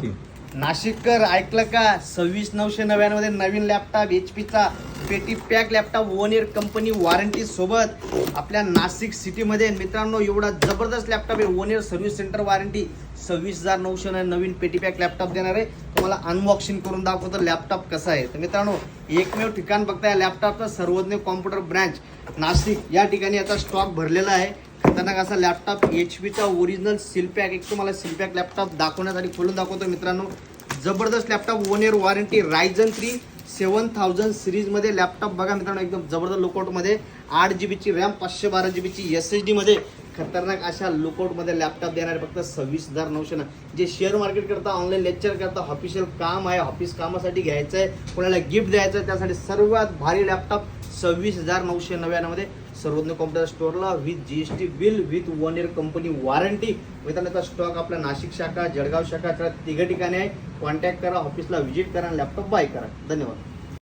नाशिककर ऐकलं का? 26,999 मध्ये नवीन लॅपटॉप HP चा पेटी pack laptop 1 year company warranty सोबत आपल्या नाशिक सिटी मध्ये. मित्रांनो एवढा जबरदस्त लॅपटॉप आहे, 1 इयर सर्व्हिस सेंटर वॉरंटी. 26,999 नवीन पेटी पॅक लॅपटॉप देणार आहे. तुम्हाला अनबॉक्सिंग करून दाखवतो लॅपटॉप कसा आहे. तर मित्रांनो एकमेव ठिकाण बघताय लॅपटॉपचा, सर्वज्ञ कॉम्प्युटर ब्रँच नाशिक या ठिकाणी याचा स्टॉक भरलेला आहे. खतरनाक असा लॅपटॉप HP चा ओरिजिनल सील पॅक. एक तुम्हाला सील पॅक लॅपटॉप दाखवण्यासाठी खोलून दाखवतो. मित्रांनो जबरदस्त laptop 1 year warranty. Ryzen 3 7000 series मध्ये लॅपटॉप बघा मित्रांनो, एकदम जबरदस्त लुकआउट मध्ये. 8 GB ची रॅम, 512 GB ची SSD मध्ये खतरनाक अशा लुकआउट मध्ये लॅपटॉप देणार फक्त 26,999. जे शेअर मार्केट करता, ऑनलाईन लेक्चर करता, ऑफिशियल काम आहे, ऑफिस कामासाठी घ्यायचं आहे, कोणाला गिफ्ट द्यायचं आहे, त्यासाठी सर्वात भारी लॅपटॉप 26,999 मध्ये सर्वज्ञ कॉम्प्युटर स्टोअरला with GST bill with 1 year company warranty. मित्रांनो स्टॉक आपला नाशिक शाखा, जळगाव शाखा तिघ ठिकाणी आहे. कॉन्टॅक्ट करा, ऑफिसला व्हिजिट करा, लॅपटॉप बाय करा. धन्यवाद.